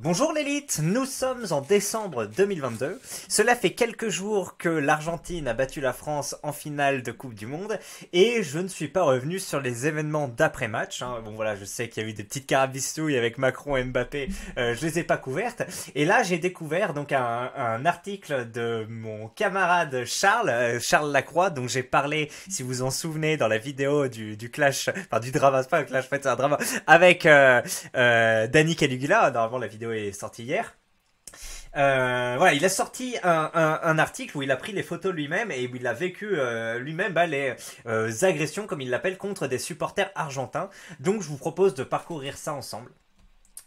Bonjour l'élite, nous sommes en décembre 2022. Cela fait quelques jours que l'Argentine a battu la France en finale de Coupe du Monde et je ne suis pas revenu sur les événements d'après-match. Bon voilà, je sais qu'il y a eu des petites carabistouilles avec Macron et Mbappé, je les ai pas couvertes. Et là j'ai découvert donc un article de mon camarade Charles Lacroix, dont j'ai parlé, si vous en souvenez, dans la vidéo du clash, enfin du drama, c'est pas un clash, en fait c'est un drama, avec Danny Caligula. Normalement la vidéo est sortie hier. Voilà, il a sorti un article où il a pris les photos lui-même et où il a vécu lui-même les agressions, comme il l'appelle, contre des supporters argentins. Donc je vous propose de parcourir ça ensemble.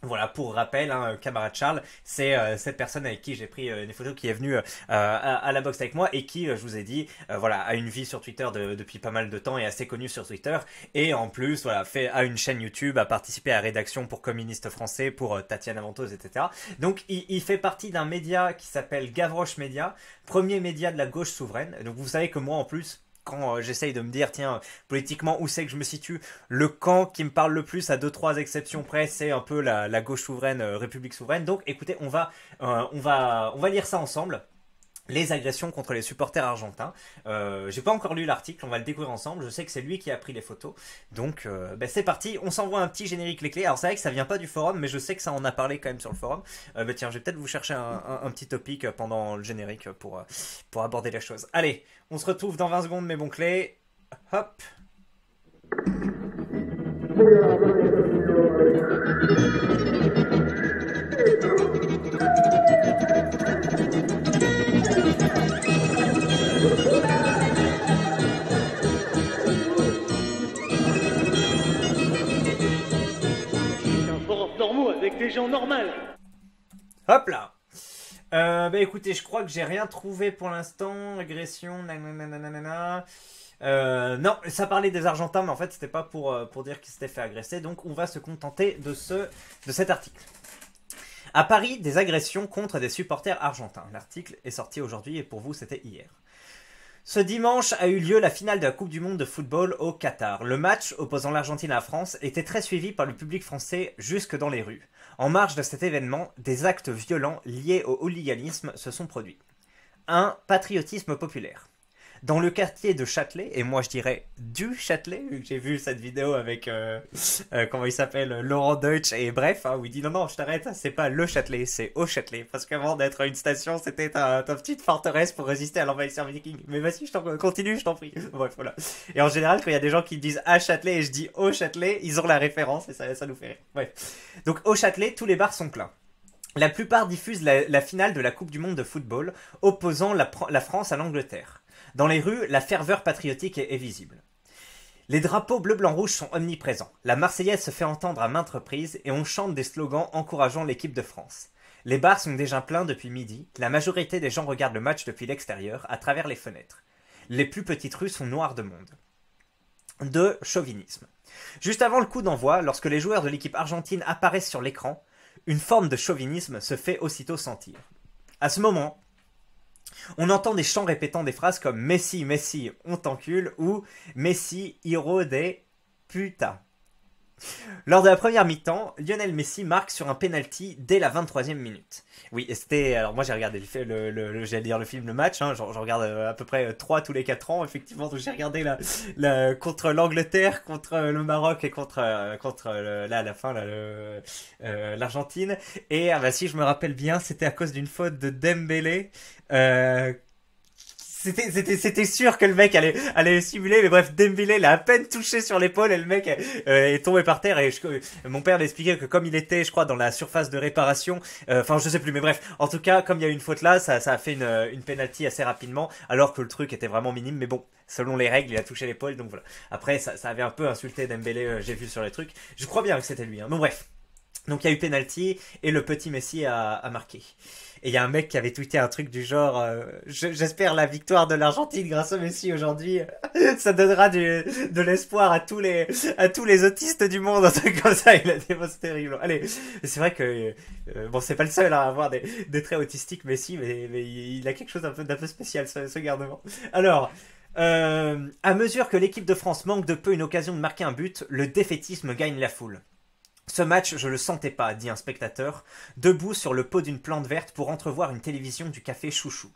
Voilà, pour rappel, camarade Charles, c'est cette personne avec qui j'ai pris des photos, qui est venue à la boxe avec moi et qui, je vous ai dit, voilà, a une vie sur Twitter depuis pas mal de temps et assez connue sur Twitter. Et en plus, voilà, a une chaîne YouTube, a participé à la rédaction pour Communiste Français, pour Tatiana Ventose, etc. Donc, il fait partie d'un média qui s'appelle Gavroche Média, premier média de la gauche souveraine. Donc, vous savez que moi, en plus, quand j'essaye de me dire, tiens, politiquement, où c'est que je me situe, le camp qui me parle le plus, à 2-3 exceptions près, c'est un peu la gauche souveraine, République souveraine. Donc, écoutez, on va lire ça ensemble. Les agressions contre les supporters argentins. J'ai pas encore lu l'article, on va le découvrir ensemble. Je sais que c'est lui qui a pris les photos. Donc, c'est parti. On s'envoie un petit générique clé-clé. Alors, c'est vrai que ça vient pas du forum, mais je sais que ça en a parlé quand même sur le forum. Tiens, je vais peut-être vous chercher un petit topic pendant le générique pour aborder les choses. Allez, on se retrouve dans 20 secondes, mes bons clés. Hop. Avec des gens normaux. Hop là. Écoutez, je crois que j'ai rien trouvé pour l'instant. Agression, nanana. Non, ça parlait des Argentins, mais en fait c'était pas pour dire qu'ils s'étaient fait agresser. Donc on va se contenter de cet article. À Paris, des agressions contre des supporters argentins. L'article est sorti aujourd'hui et pour vous c'était hier. Ce dimanche a eu lieu la finale de la Coupe du Monde de football au Qatar. Le match opposant l'Argentine à la France était très suivi par le public français jusque dans les rues. En marge de cet événement, des actes violents liés au hooliganisme se sont produits. Un patriotisme populaire. Dans le quartier de Châtelet, et moi je dirais du Châtelet, vu que j'ai vu cette vidéo avec, comment il s'appelle, Laurent Deutsch, et bref, où il dit non, je t'arrête, c'est pas le Châtelet, c'est au Châtelet, parce qu'avant d'être une station, c'était ta petite forteresse pour résister à l'envahisseur viking. Mais vas-y, continue, je t'en prie. Bref, voilà. Et en général, quand il y a des gens qui disent à Châtelet et je dis au Châtelet, ils ont la référence, et ça nous fait rire. Bref. Donc au Châtelet, tous les bars sont pleins. La plupart diffusent la finale de la Coupe du Monde de football, opposant la France à l'Angleterre. Dans les rues, la ferveur patriotique est visible. Les drapeaux bleu, blanc, rouge sont omniprésents. La Marseillaise se fait entendre à maintes reprises et on chante des slogans encourageant l'équipe de France. Les bars sont déjà pleins depuis midi. La majorité des gens regardent le match depuis l'extérieur, à travers les fenêtres. Les plus petites rues sont noires de monde. 2. Chauvinisme. Juste avant le coup d'envoi, lorsque les joueurs de l'équipe argentine apparaissent sur l'écran, une forme de chauvinisme se fait aussitôt sentir. À ce moment, on entend des chants répétant des phrases comme Messi, Messi, on t'encule ou Messi, héros des putas. Lors de la première mi-temps, Lionel Messi marque sur un penalty dès la 23e minute. Oui, et c'était... Alors moi j'ai regardé j'allais dire le film, le match, je regarde à peu près 3 tous les 4 ans, effectivement, donc j'ai regardé contre l'Angleterre, contre le Maroc et contre à la fin, l'Argentine. Et si je me rappelle bien, c'était à cause d'une faute de Dembélé, C'était sûr que le mec allait simuler, mais bref, Dembélé l'a à peine touché sur l'épaule et le mec est tombé par terre. Et mon père l'expliquait que comme il était, je crois, dans la surface de réparation, je sais plus, mais bref, en tout cas, comme il y a eu une faute là, ça a fait une penalty assez rapidement, alors que le truc était vraiment minime. Mais bon, selon les règles, il a touché l'épaule, donc voilà. Après, ça avait un peu insulté Dembélé, j'ai vu sur les trucs. Je crois bien que c'était lui. Donc bref. Donc il y a eu penalty et le petit Messi a marqué. Et il y a un mec qui avait tweeté un truc du genre j'espère la victoire de l'Argentine grâce au Messi aujourd'hui. Ça donnera de l'espoir à tous les autistes du monde, un truc comme ça. Il a dit bon, c'est terrible. Allez, c'est vrai que c'est pas le seul à avoir des traits autistiques Messi, mais il a quelque chose d'un peu spécial ce gardement. Alors à mesure que l'équipe de France manque de peu une occasion de marquer un but, le défaitisme gagne la foule. Ce match, je le sentais pas, dit un spectateur, debout sur le pot d'une plante verte pour entrevoir une télévision du café Chouchou.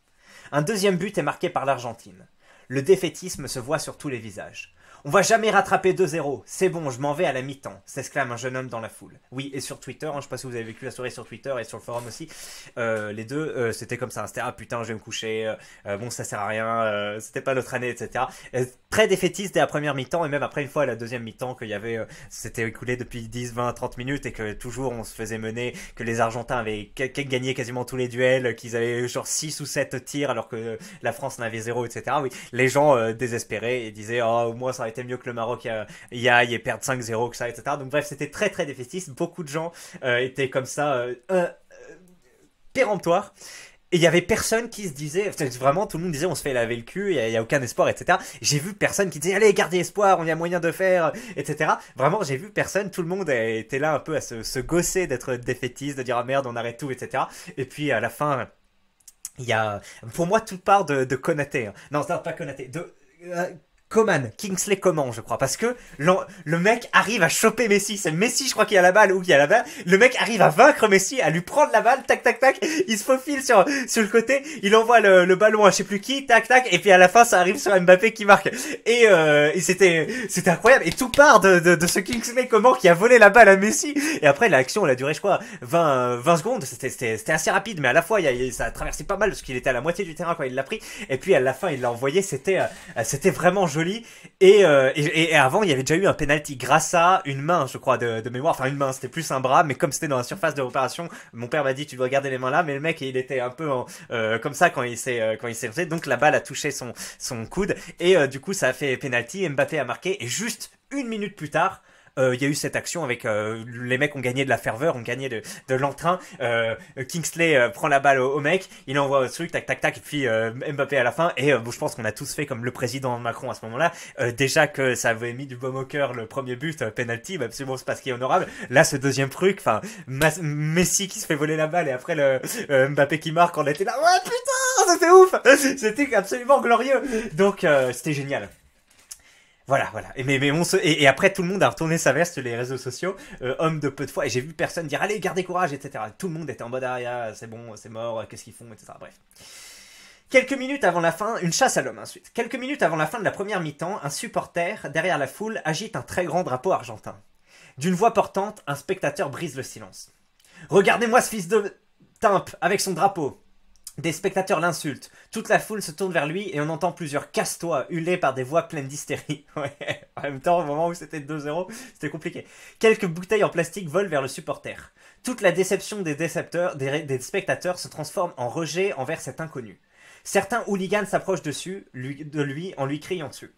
Un deuxième but est marqué par l'Argentine. Le défaitisme se voit sur tous les visages. On va jamais rattraper 2-0. C'est bon, je m'en vais à la mi-temps, s'exclame un jeune homme dans la foule. Oui, et sur Twitter, je sais pas si vous avez vécu la soirée sur Twitter et sur le forum aussi, les deux, c'était comme ça. C'était, ah putain, je vais me coucher, bon, ça sert à rien, c'était pas notre année, etc. Très défaitiste dès la première mi-temps, et même après une fois à la deuxième mi-temps, qu'il y avait, c'était écoulé depuis 10, 20, 30 minutes, et que toujours on se faisait mener, que les Argentins avaient gagné quasiment tous les duels, qu'ils avaient genre 6 ou 7 tirs, alors que la France en avait 0, etc. Oui, les gens désespéraient et disaient, oh, au moins ça aurait été mieux que le Maroc y aille et perdre 5-0 que ça, etc. Donc bref, c'était très très défaitiste. Beaucoup de gens étaient comme ça, péremptoires. Et il y avait personne qui se disait, vraiment tout le monde disait on se fait laver le cul, il y a aucun espoir, etc. J'ai vu personne qui disait allez gardez espoir, on y a moyen de faire, etc. Vraiment j'ai vu personne, tout le monde était là un peu à se gausser d'être défaitiste, de dire ah merde on arrête tout, etc. Et puis à la fin, il y a, pour moi tout part de Konaté. Hein. Non, c'est pas Konaté, de Coman, Kingsley Coman, je crois, parce que le mec arrive à choper Messi. C'est Messi, je crois, qui a la balle ou qui a la balle. Le mec arrive à vaincre Messi, à lui prendre la balle, tac, tac, tac. Il se faufile sur le côté, il envoie le ballon à je sais plus qui, tac, tac, et puis à la fin, ça arrive sur Mbappé qui marque. Et c'était incroyable. Et tout part de ce Kingsley Coman qui a volé la balle à Messi. Et après, l'action, elle a duré, je crois, 20 secondes. C'était assez rapide, mais à la fois, ça a traversé pas mal parce qu'il était à la moitié du terrain quand il l'a pris. Et puis à la fin, il l'a envoyé. C'était vraiment joli. Et avant, il y avait déjà eu un penalty grâce à une main, je crois, de mémoire. Enfin, une main, c'était plus un bras, mais comme c'était dans la surface de réparation, mon père m'a dit tu dois garder les mains là. Mais le mec, il était un peu comme ça quand il s'est lancé. Donc la balle a touché son coude et du coup, ça a fait penalty. Mbappé a marqué et juste une minute plus tard. Il y a eu cette action avec les mecs ont gagné de la ferveur, ont gagné de l'entrain. Kingsley prend la balle au mec, il envoie au truc, tac tac tac, et puis Mbappé à la fin. Et bon, je pense qu'on a tous fait comme le président Macron à ce moment-là. Déjà que ça avait mis du baume au cœur le premier but, penalty, même si bon c'est pas ce qui est honorable. Là, ce deuxième truc, enfin Messi qui se fait voler la balle et après le Mbappé qui marque, on était là, ouais putain, c'était ouf, c'était absolument glorieux. Donc c'était génial. Voilà. Et après, tout le monde a retourné sa veste sur les réseaux sociaux, homme de peu de foi. Et j'ai vu personne dire, allez, gardez courage, etc. Tout le monde était en mode, ah, c'est bon, c'est mort, qu'est-ce qu'ils font, etc. Bref. Quelques minutes avant la fin, une chasse à l'homme ensuite. Quelques minutes avant la fin de la première mi-temps, un supporter, derrière la foule, agite un très grand drapeau argentin. D'une voix portante, un spectateur brise le silence. Regardez-moi ce fils de timpe avec son drapeau. Des spectateurs l'insultent. Toute la foule se tourne vers lui et on entend plusieurs casse-toi hurler par des voix pleines d'hystérie. Ouais. En même temps, au moment où c'était 2-0, c'était compliqué. Quelques bouteilles en plastique volent vers le supporter. Toute la déception des spectateurs se transforme en rejet envers cet inconnu. Certains hooligans s'approchent de lui en lui criant dessus.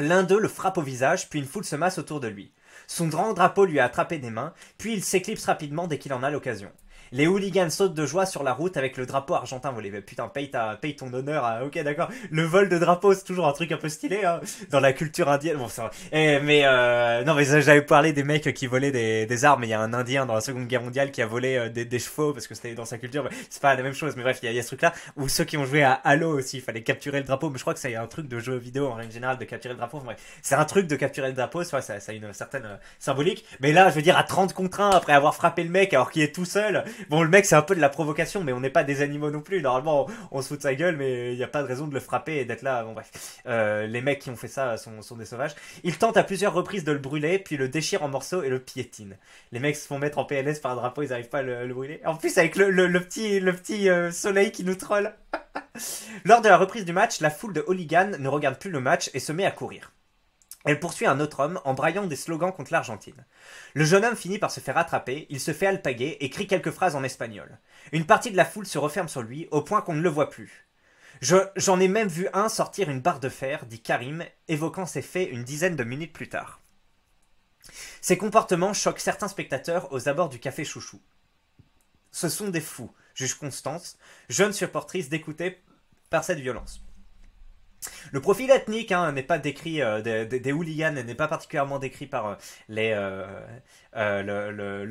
L'un d'eux le frappe au visage, puis une foule se masse autour de lui. Son grand drapeau lui a attrapé des mains, puis il s'éclipse rapidement dès qu'il en a l'occasion. Les hooligans sautent de joie sur la route avec le drapeau argentin volé. Putain, paye ton honneur. À... Ok, d'accord. Le vol de drapeau, c'est toujours un truc un peu stylé hein, dans la culture indienne. Bon, ça. Non, mais j'avais parlé des mecs qui volaient des armes. Il y a un Indien dans la Seconde Guerre mondiale qui a volé des chevaux parce que c'était dans sa culture. C'est pas la même chose, mais bref, il y a ce truc-là. Ou ceux qui ont joué à Halo aussi, il fallait capturer le drapeau. Mais je crois que c'est un truc de jeu vidéo en règle générale de capturer le drapeau. Enfin, bref, c'est un truc de capturer le drapeau. Ça a une certaine symbolique. Mais là, je veux dire, à 30 contre 1 après avoir frappé le mec alors qu'il est tout seul. Bon, le mec, c'est un peu de la provocation, mais on n'est pas des animaux non plus. Normalement, on se fout de sa gueule, mais il n'y a pas de raison de le frapper et d'être là. Bon, bref. Les mecs qui ont fait ça sont des sauvages. Ils tentent à plusieurs reprises de le brûler, puis le déchirent en morceaux et le piétinent. Les mecs se font mettre en PLS par un drapeau, ils n'arrivent pas à le brûler. En plus, avec le petit soleil qui nous troll. Lors de la reprise du match, la foule de hooligans ne regarde plus le match et se met à courir. Elle poursuit un autre homme en braillant des slogans contre l'Argentine. Le jeune homme finit par se faire attraper, il se fait alpaguer et crie quelques phrases en espagnol. Une partie de la foule se referme sur lui au point qu'on ne le voit plus. J'en ai même vu un sortir une barre de fer, dit Karim, évoquant ces faits une dizaine de minutes plus tard. Ces comportements choquent certains spectateurs aux abords du café Chouchou. Ce sont des fous, juge Constance, jeune supportrice dégoûtée par cette violence. Le profil ethnique n'est pas décrit des hooligans n'est pas particulièrement décrit par le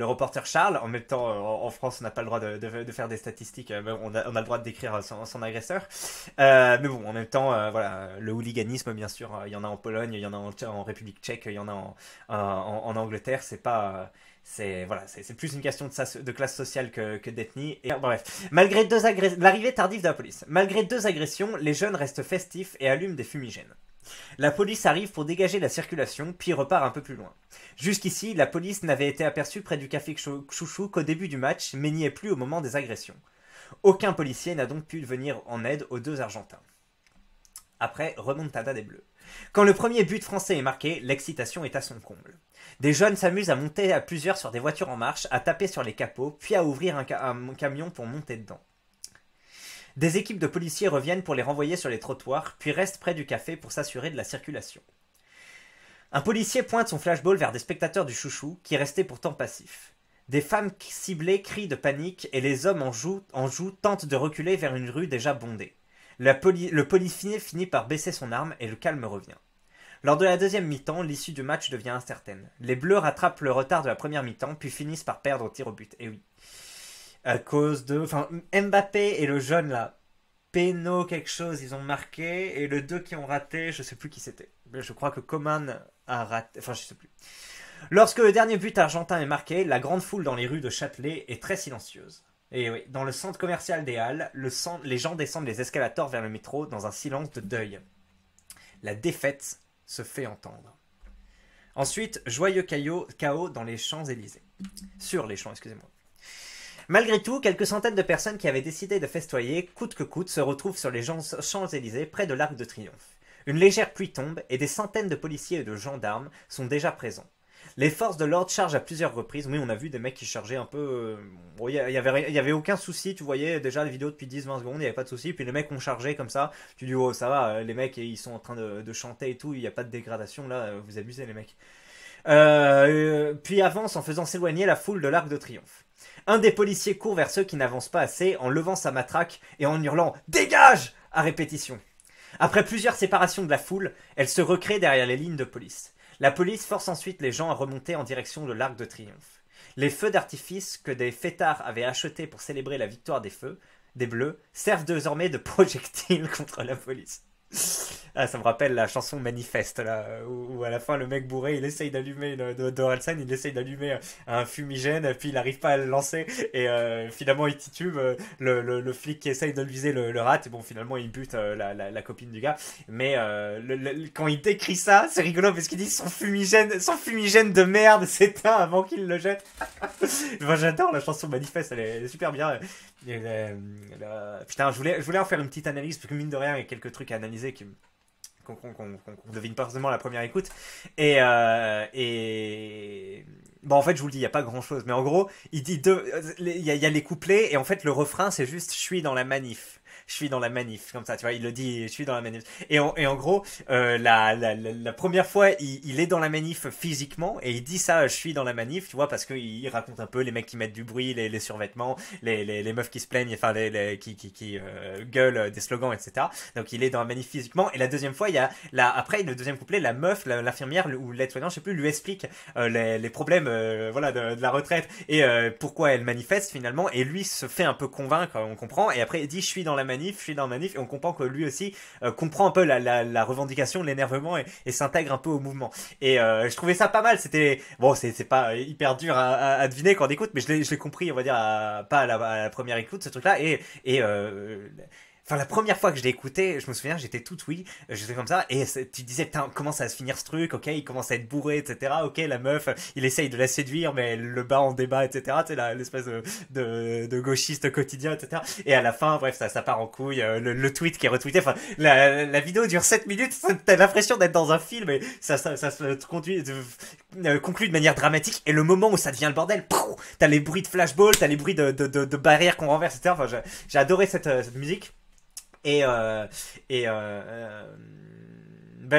reporter Charles. En même temps, en France, on n'a pas le droit de faire des statistiques. On a le droit de décrire son agresseur. Mais bon, en même temps, voilà, le hooliganisme, bien sûr, il y en a en Pologne, il y en a en République tchèque, il y en a en Angleterre. Voilà, c'est plus une question de classe sociale que d'ethnie. Et bref, malgré l'arrivée tardive de la police, malgré 2 agressions, les jeunes restent festifs et allument des fumigènes. La police arrive pour dégager la circulation, puis repart un peu plus loin. Jusqu'ici, la police n'avait été aperçue près du café Chouchou qu'au début du match, mais n'y est plus au moment des agressions. Aucun policier n'a donc pu venir en aide aux 2 Argentins. Après, remontada des Bleus. Quand le premier but français est marqué, l'excitation est à son comble. Des jeunes s'amusent à monter à plusieurs sur des voitures en marche, à taper sur les capots, puis à ouvrir un camion pour monter dedans. Des équipes de policiers reviennent pour les renvoyer sur les trottoirs, puis restent près du café pour s'assurer de la circulation. Un policier pointe son flashball vers des spectateurs du Chouchou, qui restaient pourtant passifs. Des femmes ciblées crient de panique et les hommes en joue tentent de reculer vers une rue déjà bondée. Le policier finit par baisser son arme et le calme revient. Lors de la deuxième mi-temps, l'issue du match devient incertaine. Les Bleus rattrapent le retard de la première mi-temps, puis finissent par perdre au tir au but. Et oui. À cause de... Enfin, Mbappé et le jeune là, Peno quelque chose, ils ont marqué. Et les 2 qui ont raté, je sais plus qui c'était. Je crois que Coman a raté... Enfin, je sais plus. Lorsque le dernier but argentin est marqué, la grande foule dans les rues de Châtelet est très silencieuse. Et oui, dans le centre commercial des Halles, les gens descendent les escalators vers le métro dans un silence de deuil. La défaite se fait entendre. Ensuite, joyeux chaos dans les Champs-Élysées. Sur les Champs, excusez-moi. Malgré tout, quelques centaines de personnes qui avaient décidé de festoyer, coûte que coûte, se retrouvent sur les Champs-Élysées près de l'Arc de Triomphe. Une légère pluie tombe et des centaines de policiers et de gendarmes sont déjà présents. Les forces de l'ordre chargent à plusieurs reprises. Oui, on a vu des mecs qui chargeaient un peu... Bon, il y avait aucun souci, tu voyais déjà la vidéo depuis 10-20 secondes, il n'y avait pas de souci. Puis les mecs ont chargé comme ça. Tu dis, oh, ça va, les mecs, ils sont en train de chanter et tout, il n'y a pas de dégradation, là, vous abusez les mecs. Puis avance en faisant s'éloigner la foule de l'Arc de Triomphe. Un des policiers court vers ceux qui n'avancent pas assez en levant sa matraque et en hurlant « Dégage !» à répétition. Après plusieurs séparations de la foule, elle se recrée derrière les lignes de police. La police force ensuite les gens à remonter en direction de l'Arc de Triomphe. Les feux d'artifice que des fêtards avaient achetés pour célébrer la victoire des Bleus, servent désormais de projectiles contre la police. Ah, ça me rappelle la chanson Manifeste, là, où à la fin le mec bourré il essaye d'allumer, d'Orelsan, il essaye d'allumer un fumigène, puis il n'arrive pas à le lancer, et finalement il titube, le flic qui essaye de le viser le rate, et bon finalement il bute la copine du gars, mais quand il décrit ça, c'est rigolo parce qu'il dit son fumigène de merde s'éteint avant qu'il le jette. Enfin, j'adore la chanson Manifeste, elle est super bien. Putain, je voulais en faire une petite analyse, parce que mine de rien il y a quelques trucs à analyser qu'on devine pas forcément à la première écoute. Et bon, en fait, je vous le dis, il n'y a pas grand chose. Mais en gros, il dit il y a les couplets, et en fait, le refrain, c'est juste je suis dans la manif. Je suis dans la manif, comme ça, tu vois, il le dit, je suis dans la manif. Et en gros, la première fois, il est dans la manif physiquement, et il dit ça, je suis dans la manif, tu vois, parce qu'il raconte un peu les mecs qui mettent du bruit, les survêtements, les meufs qui se plaignent, enfin, qui gueulent des slogans, etc. Donc, il est dans la manif physiquement. Et la deuxième fois, il y a, après, le deuxième couplet, la meuf, l'infirmière, ou l'aide-soignant, je sais plus, lui explique les problèmes, voilà, de la retraite, et pourquoi elle manifeste, finalement, et lui se fait un peu convaincre, on comprend, et après, il dit, je suis dans la manif, et on comprend que lui aussi comprend un peu la revendication, l'énervement, et s'intègre un peu au mouvement. Et je trouvais ça pas mal. C'était bon, c'est pas hyper dur à deviner quand on écoute, mais je l'ai compris, on va dire, pas à la première écoute, ce truc-là. Enfin, la première fois que je l'ai écouté, je me souviens, j'étais tout oui, j'étais comme ça, et tu disais, putain, comment ça va se finir ce truc, ok, il commence à être bourré, etc., ok, la meuf, il essaye de la séduire, mais elle le bat en débat, etc., tu sais, l'espèce de gauchiste quotidien, etc., et à la fin, bref, ça part en couille, le tweet qui est retweeté, enfin, la vidéo dure 7 minutes, t'as l'impression d'être dans un film, et ça se conclut de manière dramatique, et le moment où ça devient le bordel, t'as les bruits de flashball, t'as les bruits de barrières qu'on renverse, etc., enfin, j'ai adoré cette musique. Ben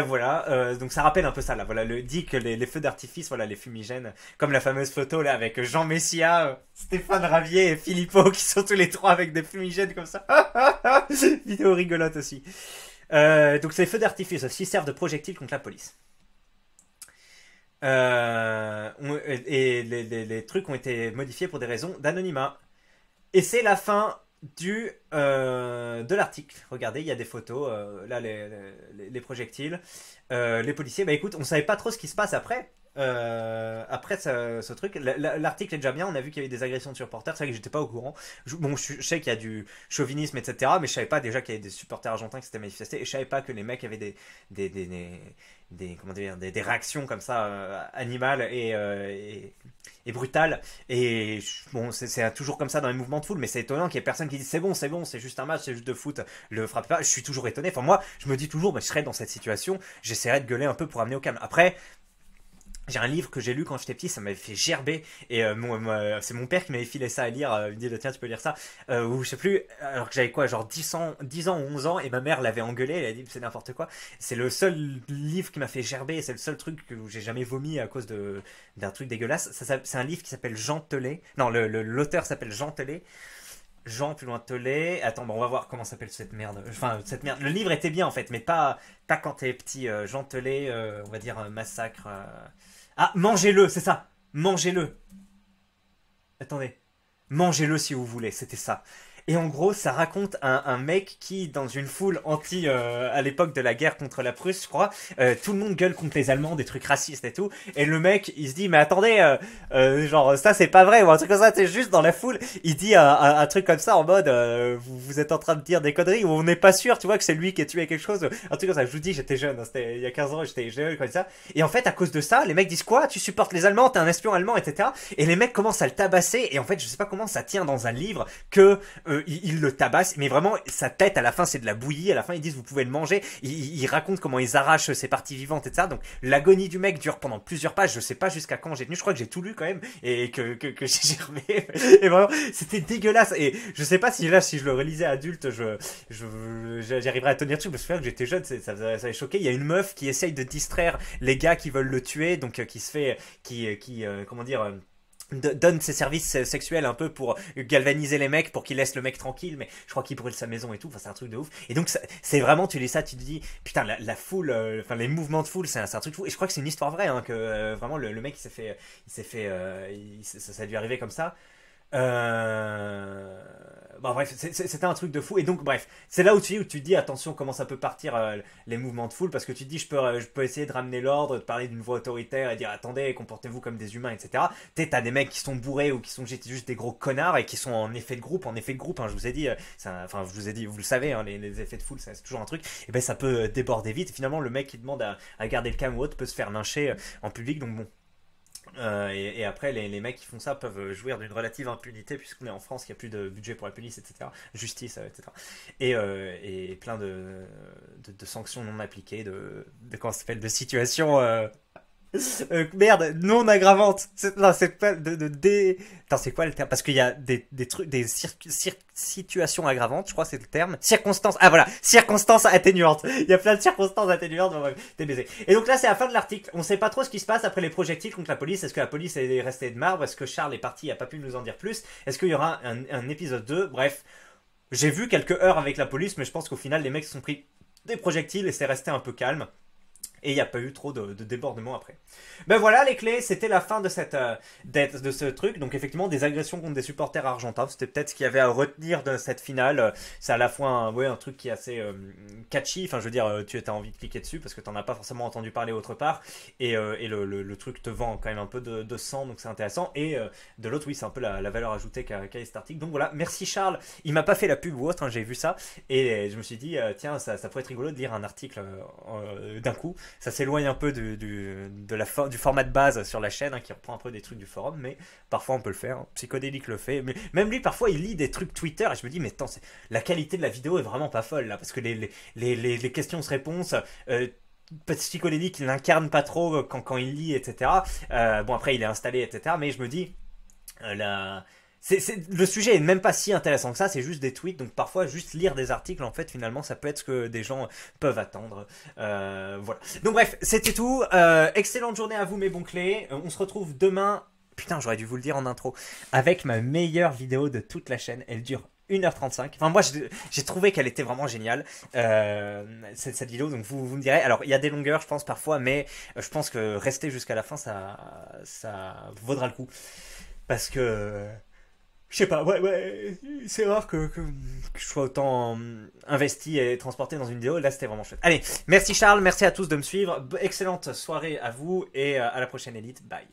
voilà, donc ça rappelle un peu ça là. Voilà, dit que les feux d'artifice, voilà, les fumigènes, comme la fameuse photo là avec Jean Messia, Stéphane Ravier et Philippot qui sont tous les trois avec des fumigènes comme ça. Vidéo rigolote aussi. Donc ces feux d'artifice aussi servent de projectiles contre la police. Et les trucs ont été modifiés pour des raisons d'anonymat. Et c'est la fin de l'article. Regardez, il y a des photos, là les projectiles, les policiers. Bah écoute, on savait pas trop ce qui se passe après. Après ce truc, l'article est déjà bien. On a vu qu'il y avait des agressions de supporters. C'est vrai que j'étais pas au courant. Bon, je sais qu'il y a du chauvinisme, etc. Mais je savais pas déjà qu'il y avait des supporters argentins qui s'étaient manifestés. Et je savais pas que les mecs avaient des, des, des, comment dire, des réactions comme ça animales et brutales. Et bon, c'est toujours comme ça dans les mouvements de foule. Mais c'est étonnant qu'il y ait personne qui dise c'est bon, c'est juste un match, c'est juste de foot. Le frappez pas. Je suis toujours étonné. Enfin moi, je me dis toujours, bah, je serais dans cette situation, j'essaierais de gueuler un peu pour amener au calme. Après. J'ai un livre que j'ai lu quand j'étais petit, ça m'avait fait gerber. Et c'est mon père qui m'avait filé ça à lire. Il me dit, tiens, tu peux lire ça. Ou je sais plus, alors que j'avais quoi, genre 10 ans ou 11 ans. Et ma mère l'avait engueulé. Elle a dit, c'est n'importe quoi. C'est le seul livre qui m'a fait gerber. C'est le seul truc où j'ai jamais vomi à cause d'un truc dégueulasse. C'est un livre qui s'appelle Jean Telet. Non, l'auteur s'appelle Jean Telet. Jean plus loin Telet. Attends, bon, on va voir comment s'appelle cette merde. Enfin, cette merde. Le livre était bien en fait, mais pas quand t'es petit. Jean Telet, on va dire massacre. Ah, mangez-le, c'est ça. Mangez-le. Attendez. Mangez-le si vous voulez, c'était ça. Et en gros, ça raconte un mec qui, dans une foule à l'époque de la guerre contre la Prusse, je crois, tout le monde gueule contre les Allemands, des trucs racistes et tout. Et le mec, il se dit, mais attendez, genre, ça c'est pas vrai, ou un truc comme ça, c'est juste dans la foule. Il dit un truc comme ça en mode, vous êtes en train de dire des conneries, ou on n'est pas sûr, tu vois, que c'est lui qui a tué quelque chose. Un truc comme ça, je vous dis, j'étais jeune, hein, c'était il y a 15 ans, j'étais jeune, comme ça. Et en fait, à cause de ça, les mecs disent quoi? Tu supportes les Allemands, t'es un espion allemand, etc. Et les mecs commencent à le tabasser, et en fait, je sais pas comment ça tient dans un livre que il le tabasse, mais vraiment sa tête à la fin c'est de la bouillie, à la fin ils disent vous pouvez le manger, ils racontent comment ils arrachent ses parties vivantes et ça, donc l'agonie du mec dure pendant plusieurs pages, je sais pas jusqu'à quand j'ai tenu, je crois que j'ai tout lu quand même, et que j'ai germé, et vraiment c'était dégueulasse, et je sais pas si là si je le relisais adulte, j'arriverais à tenir dessus, parce que j'étais jeune, ça avait choqué, il y a une meuf qui essaye de distraire les gars qui veulent le tuer, donc qui se fait, comment dire, donne ses services sexuels un peu pour galvaniser les mecs pour qu'ils laissent le mec tranquille, mais je crois qu'il brûle sa maison et tout, enfin c'est un truc de ouf. Et donc c'est vraiment, tu lis ça, tu te dis putain, la foule, enfin les mouvements de foule, c'est un truc fou. Et je crois que c'est une histoire vraie, hein, que vraiment le mec ça a dû arriver comme ça. Bon, bref, c'était un truc de fou. Et donc, bref, c'est là où tu te dis attention, comment ça peut partir les mouvements de foule. Parce que tu te dis, je peux essayer de ramener l'ordre, de parler d'une voix autoritaire et dire attendez, comportez-vous comme des humains, etc. T'as des mecs qui sont bourrés ou qui sont juste des gros connards et qui sont en effet de groupe. En effet de groupe, hein, je vous ai dit, enfin, je vous ai dit, vous le savez, hein, les effets de foule, c'est toujours un truc. Et ben, ça peut déborder vite. Et finalement, le mec qui demande à garder le calme ou autre peut se faire lyncher en public. Donc, bon. Et après, les mecs qui font ça peuvent jouir d'une relative impunité puisqu'on est en France, qu'il n'y a plus de budget pour la police, etc. Justice, etc. Et plein de sanctions non appliquées, comment ça s'appelle, de situations merde, non aggravantes. Non, c'est pas Attends, c'est quoi le terme? Parce qu'il y a des trucs, situations aggravantes, je crois que c'est le terme. Circonstances. Ah voilà, circonstances atténuantes. Il y a plein de circonstances atténuantes. Bon, t'es baisé. Et donc là, c'est la fin de l'article. On sait pas trop ce qui se passe après les projectiles contre la police. Est-ce que la police est restée de marbre? Est-ce que Charles est parti? Il a pas pu nous en dire plus. Est-ce qu'il y aura un épisode 2? Bref, j'ai vu quelques heures avec la police, mais je pense qu'au final, les mecs se sont pris des projectiles et c'est resté un peu calme. Et il n'y a pas eu trop de débordements après. Ben voilà les clés, c'était la fin de ce truc. Donc effectivement, des agressions contre des supporters argentins, c'était peut-être ce qu'il y avait à retenir de cette finale. C'est à la fois un truc qui est assez catchy, enfin je veux dire, tu as envie de cliquer dessus parce que tu n'en as pas forcément entendu parler autre part. Et le truc te vend quand même un peu de sang, donc c'est intéressant. Et de l'autre, oui, c'est un peu la valeur ajoutée qu'a cet article. Donc voilà, merci Charles. Il m'a pas fait la pub ou autre, hein, j'ai vu ça. Et je me suis dit, tiens, ça pourrait être rigolo de lire un article d'un coup. Ça s'éloigne un peu du format de base sur la chaîne, hein, qui reprend un peu des trucs du forum, mais parfois on peut le faire. Hein. Psychodélique le fait. Mais même lui, parfois, il lit des trucs Twitter et je me dis, mais attends, la qualité de la vidéo est vraiment pas folle là, parce que les questions-réponses. Psychodélique, il n'incarne pas trop quand il lit, etc. Bon, après, il est installé, etc. Mais je me dis, le sujet est même pas si intéressant que ça, c'est juste des tweets, donc parfois juste lire des articles, en fait, finalement, ça peut être ce que des gens peuvent attendre. Voilà. Donc bref, c'était tout. Excellente journée à vous, mes bons clés. On se retrouve demain. Putain, j'aurais dû vous le dire en intro. Avec ma meilleure vidéo de toute la chaîne. Elle dure 1h35. Enfin, moi, j'ai trouvé qu'elle était vraiment géniale, cette vidéo. Donc, vous me direz. Alors, il y a des longueurs, je pense, parfois, mais je pense que rester jusqu'à la fin, ça vaudra le coup. Parce que Je sais pas, ouais, c'est rare que je sois autant investi et transporté dans une vidéo. Là, c'était vraiment chouette. Allez, merci Charles, merci à tous de me suivre. Excellente soirée à vous et à la prochaine élite. Bye.